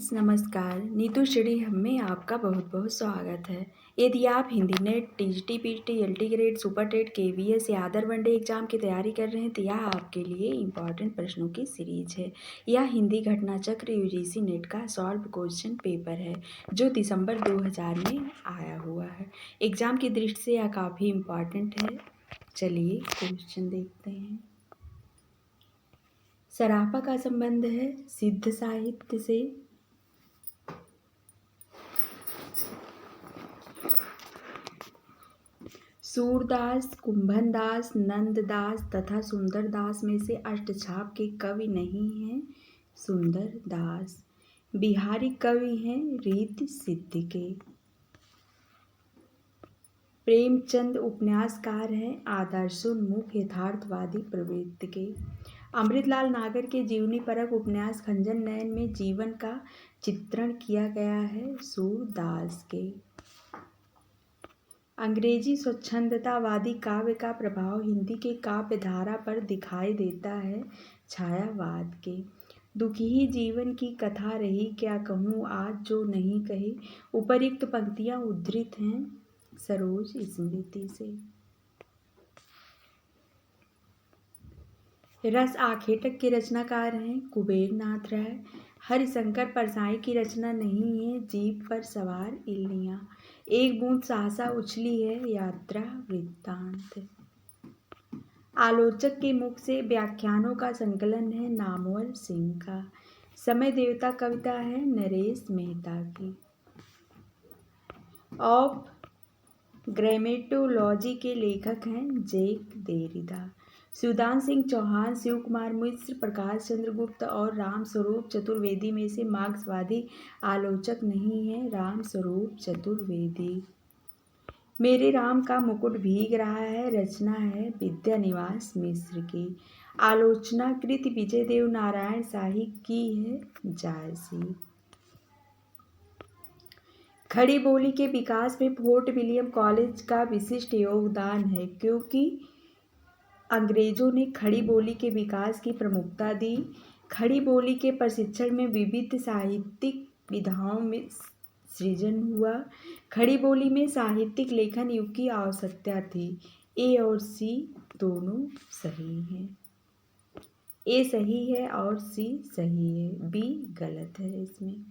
Friends नमस्कार। Neetu study hub में आपका बहुत बहुत स्वागत है। यदि आप Hindi NET TGT PT LT grade super TET KVS या अदर वनडे एग्जाम की तैयारी कर रहे हैं तो यह आपके लिए इम्पॉर्टेंट प्रश्नों की सीरीज है। यह हिंदी घटना चक्र यूजीसी नेट का सॉल्व क्वेश्चन पेपर है जो दिसंबर 2000 में आया हुआ है। एग्जाम की दृष्टि से यह काफ़ी इम्पॉर्टेंट है। चलिए क्वेश्चन देखते हैं। सराफा का संबंध है सिद्ध साहित्य से। सूरदास, कुंभनदास, नंददास तथा सुंदरदास में से अष्टछाप के कवि नहीं हैं सुंदरदास। बिहारी कवि हैं रीति सिद्धि के। प्रेमचंद उपन्यासकार हैं आदर्शोन्मुख यथार्थवादी प्रवृत्ति के। अमृतलाल नागर के जीवनी परक उपन्यास खंजन नयन में जीवन का चित्रण किया गया है सूरदास के। अंग्रेजी स्वच्छंदतावादी काव्य का प्रभाव हिंदी के काव्य धारा पर दिखाई देता है छायावाद के। दुखी ही जीवन की कथा रही क्या कहूँ आज जो नहीं कही। उपर्युक्त पंक्तियाँ उद्धृत हैं सरोज स्मृति से। रस आखेटक के रचनाकार हैं कुबेर नाथ राय। हरिशंकर परसाई की रचना नहीं है जीप पर सवार इल्लियाँ। एक बूंद सहसा उछली है यात्रा वृत्तांत। आलोचक के मुख से व्याख्यानों का संकलन है नामवर सिंह का। समय देवता कविता है नरेश मेहता की। ऑफ ग्रामेटोलॉजी के लेखक हैं जैक देरिदा। शिवदान सिंह चौहान, शिव कुमार मिश्र, प्रकाश चंद्र गुप्त और रामस्वरूप चतुर्वेदी में से मार्क्सवादी आलोचक नहीं है रामस्वरूप चतुर्वेदी। मेरे राम का मुकुट भीग रहा है रचना है विद्यानिवास मिश्र की। आलोचना कृति विजय देव नारायण शाही की है जायसी। खड़ी बोली के विकास में फोर्ट विलियम कॉलेज का विशिष्ट योगदान है क्योंकि अंग्रेजों ने खड़ी बोली के विकास की प्रमुखता दी। खड़ी बोली के प्रशिक्षण में विविध साहित्यिक विधाओं में सृजन हुआ। खड़ी बोली में साहित्यिक लेखन युग की आवश्यकता थी। ए और सी दोनों सही हैं। ए सही है और सी सही है, बी गलत है इसमें।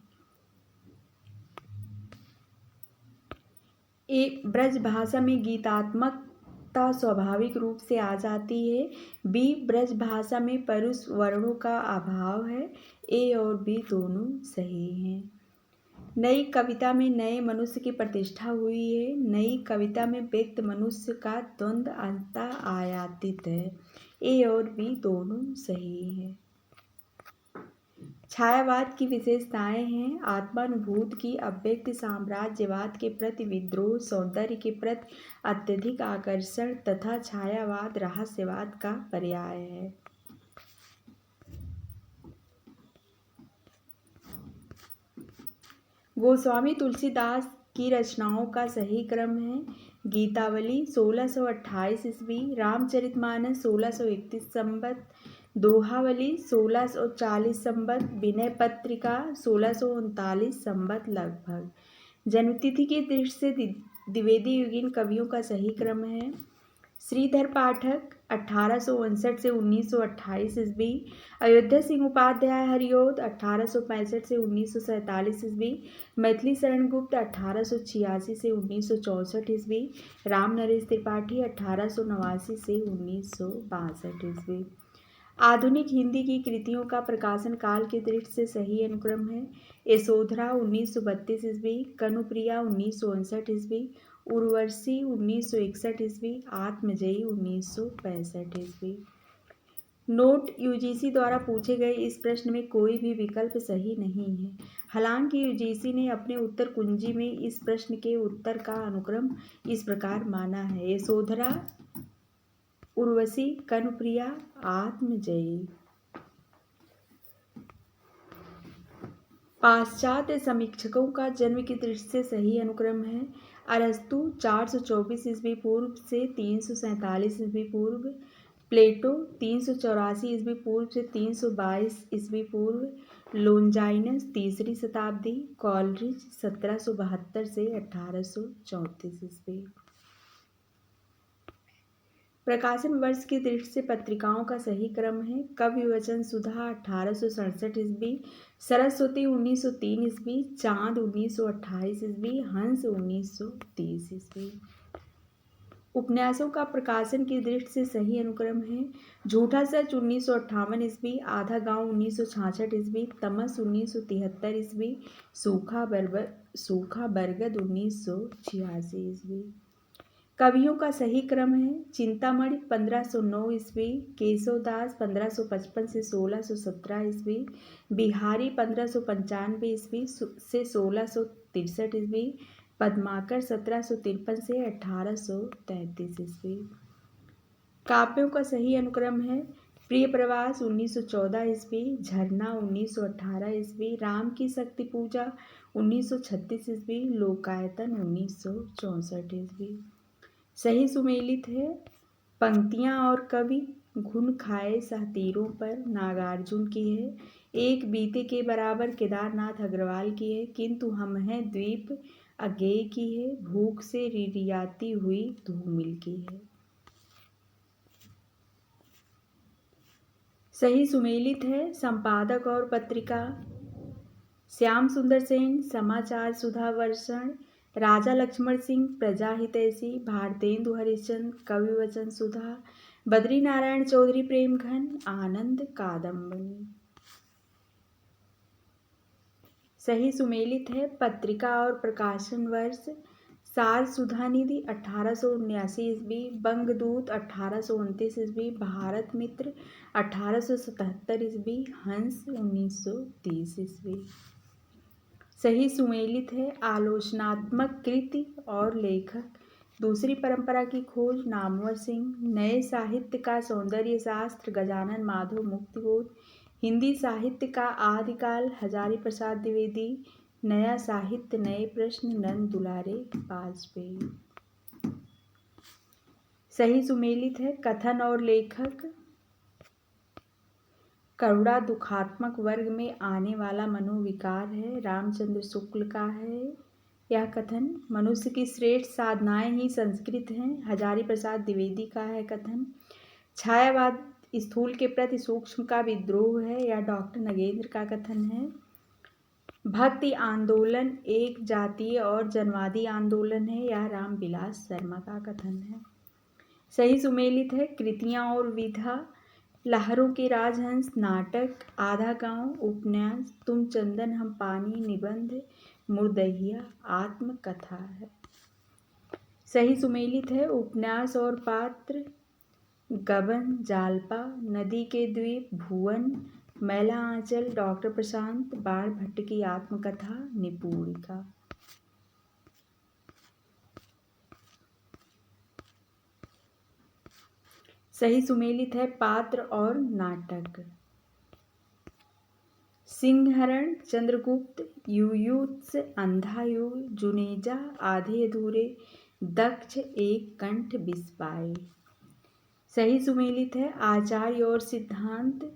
ए ब्रज भाषा में गीतात्मकता स्वाभाविक रूप से आ जाती है। बी ब्रज भाषा में परुष वर्णों का अभाव है। ए और बी दोनों सही हैं। नई कविता में नए मनुष्य की प्रतिष्ठा हुई है। नई कविता में व्यक्त मनुष्य का द्वंद्व अंततः आयातित है। ए और बी दोनों सही हैं। छायावाद की विशेषताएं हैं आत्मानुभूति की अभिव्यक्ति, साम्राज्यवाद के प्रति विद्रोह, सौंदर्य के प्रति अत्यधिक आकर्षण तथा छायावाद रहस्यवाद का पर्याय है। गोस्वामी तुलसीदास की रचनाओं का सही क्रम है गीतावली 1628 ईस्वी, रामचरितमानस 1631 संवत, दोहावली 1640 संवत, विनय पत्रिका 1639 संवत लगभग। जन्मतिथि की दृष्टि से द्विवेदी युगीन कवियों का सही क्रम है श्रीधर पाठक 1859 से 1928 ईस्वी, अयोध्या सिंह उपाध्याय हरिओद 1865 से 1947 ईस्वी, मैथिली शरण गुप्त 1886 से 1964 ईस्वी, राम नरेश त्रिपाठी 1889 से 1962 ईस्वी। आधुनिक हिंदी की कृतियों का प्रकाशन काल की दृष्टि से सही अनुक्रम है यशोधरा 1932 ईस्वी, कनुप्रिया 1959 ईस्वी, उर्वशी 1961 ईस्वी, आत्मजयी 1965 ईस्वी। नोट यूजीसी द्वारा पूछे गए इस प्रश्न में कोई भी विकल्प सही नहीं है। हालांकि यूजीसी ने अपने उत्तर कुंजी में इस प्रश्न के उत्तर का अनुक्रम इस प्रकार माना है यशोधरा, उर्वशी, कनुप्रिया, आत्मजयी। पाश्चात्य समीक्षकों का जन्म की दृष्टि से सही अनुक्रम है अरस्तु 424 ईस्वी पूर्व से 347 ईस्वी पूर्व, प्लेटो 384 ईस्वी पूर्व से 322 ईस्वी पूर्व, लोनजाइनस 3री शताब्दी, कॉलरिज 1772 से 1834 ईस्वी। प्रकाशन वर्ष की दृष्टि से पत्रिकाओं का सही क्रम है: कवि वचन सुधा 1867 ईस्वी, सरस्वती 1903 ईस्वी, चांद 1928 ईस्वी, हंस 1930 ईस्वी। उपन्यासों का प्रकाशन की दृष्टि से सही अनुक्रम है: झूठा सच 1958 ईस्वी, आधा गांव 1966 ईस्वी, तमस 1973 ईस्वी, सूखा बरगद 1986 ईस्वी। कवियों का सही क्रम है: चिंतामणि 1509 ईस्वी, केशवदास 1555 से 1617 ईस्वी, बिहारी 1595 ईस्वी से 1663 ईस्वी, पद्माकर 1753 से 1833 ईस्वी। काव्यों का सही अनुक्रम है: प्रिय प्रवास 1914 ईस्वी, झरना 1918 ईस्वी, राम की शक्ति पूजा 1936 ईस्वी, लोकायतन 1964 ईस्वी। सही सुमेलित है: पंक्तियाँ और कवि घुन खाए सहतीरों पर नागार्जुन की है, एक बीते के बराबर केदारनाथ अग्रवाल की है, किंतु हम हैं द्वीप अज्ञेय की है, भूख से रिरियाती हुई धूमिल की है। सही सुमेलित है: संपादक और पत्रिका श्याम सुंदर सेन, समाचार सुधा वर्षण, राजा लक्ष्मण सिंह, प्रजा हितैषी, भारतेंदु हरिश्चंद्र, कवि वचन सुधा, बद्री नारायण चौधरी प्रेमघन, आनंद कादम्बनी। सही सुमेलित है: पत्रिका और प्रकाशन वर्ष सार सुधानिधि 1879 ईस्वी, बंगदूत 1829 ईस्वी, भारत मित्र 1877 ईस्वी, हंस 1930 ईस्वी। सही सुमेलित है: आलोचनात्मक कृति और लेखक दूसरी परंपरा की खोज नामवर सिंह, नए साहित्य का सौंदर्य शास्त्र गजानन माधव मुक्तिबोध, हिंदी साहित्य का आदिकाल हजारी प्रसाद द्विवेदी, नया साहित्य नए प्रश्न नंद दुलारे वाजपेयी। सही सुमेलित है: कथन और लेखक करुणा दुखात्मक वर्ग में आने वाला मनोविकार है, रामचंद्र शुक्ल का है यह कथन। मनुष्य की श्रेष्ठ साधनाएं ही संस्कृत हैं, हजारी प्रसाद द्विवेदी का है कथन। छायावाद स्थूल के प्रति सूक्ष्म का विद्रोह है, यह डॉक्टर नगेंद्र का कथन है। भक्ति आंदोलन एक जातीय और जनवादी आंदोलन है, यह रामविलास शर्मा का कथन है। सही सुमेलित है: कृतियां और विधा लहरों के राजहंस, नाटक, आधा गांव, उपन्यास, तुम चंदन हम पानी, निबंध, मुर्दहिया, आत्मकथा है। सही सुमेलित है: उपन्यास और पात्र गबन, जालपा, नदी के द्वीप, भुवन, मैला आंचल, डॉक्टर प्रशांत, बाण भट्ट की आत्मकथा, निपुणिका। सही सुमेलित है: पात्र और नाटक सिंहहरण, चंद्रगुप्त, युयुत्स, अंधा युग, जुनेजा, आधे अधूरे, दक्ष, एक कंठ, बिस्पाई। सही सुमेलित है: आचार्य और सिद्धांत,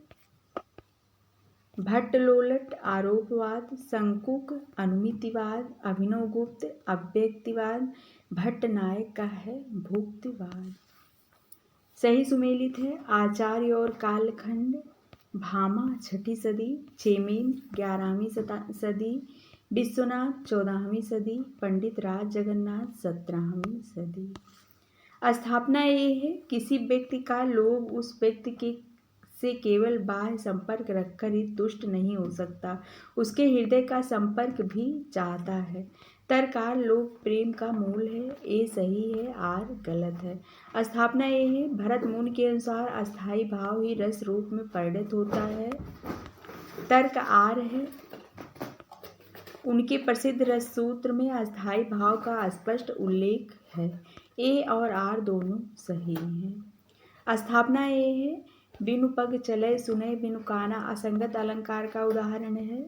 भट्टलोलट, आरोपवाद, संकुक, अनुमितिवाद, अभिनवगुप्त, अव्यक्तिवाद, भट्टनायक का है भुक्तिवाद। सही सुमेलित है: आचार्य और कालखंड, भामा 6ठी सदी, चेमेन 11वीं सदी, विश्वनाथ 14वीं सदी, पंडित राज जगन्नाथ 17वीं सदी। स्थापना ये है: किसी व्यक्ति का लोभ उस व्यक्ति के से केवल बाह्य संपर्क रखकर ही तुष्ट नहीं हो सकता, उसके हृदय का संपर्क भी चाहता है। तरकार लोभ प्रेम का मूल है, ए सही है, आर गलत है। स्थापना ये है: भरत मुनि के अनुसार अस्थाई भाव ही रस रूप में परिणत होता है। तर्क आर है, उनके प्रसिद्ध रस सूत्र में अस्थाई भाव का स्पष्ट उल्लेख है। ए और आर दोनों सही हैं। स्थापना ये है: बिनु पग चले सुने बिनु काना असंगत अलंकार का उदाहरण है।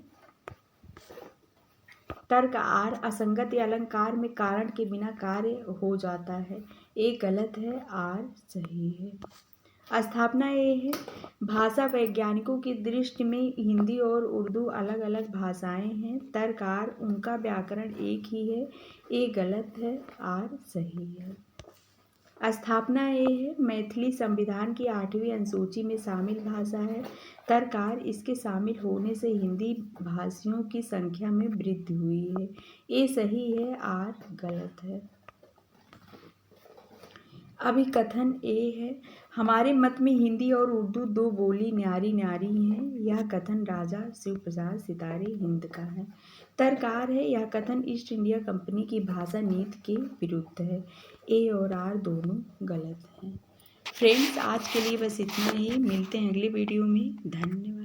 तर्क आर, असंगत अलंकार में कारण के बिना कार्य हो जाता है। ए गलत है, आर सही है। स्थापना ए है, भाषा वैज्ञानिकों की दृष्टि में हिंदी और उर्दू अलग अलग भाषाएं हैं। तर्कआर, उनका व्याकरण एक ही है। ए गलत है, आर सही है। स्थापना ए है, मैथिली संविधान की 8वीं अनुसूची में शामिल भाषा है। तर्कआर, इसके शामिल होने से हिंदी भाषियों की संख्या में वृद्धि हुई है। ए सही है, आर गलत है। अभिकथन ए है, हमारे मत में हिंदी और उर्दू दो बोली न्यारी न्यारी हैं। यह कथन राजा शिव प्रसाद सितारे हिंद का है। तर्कआर है, यह कथन ईस्ट इंडिया कंपनी की भाषा नीति के विरुद्ध है। ए और आर दोनों गलत हैं। फ्रेंड्स, आज के लिए बस इतना ही। मिलते हैं अगले वीडियो में। धन्यवाद।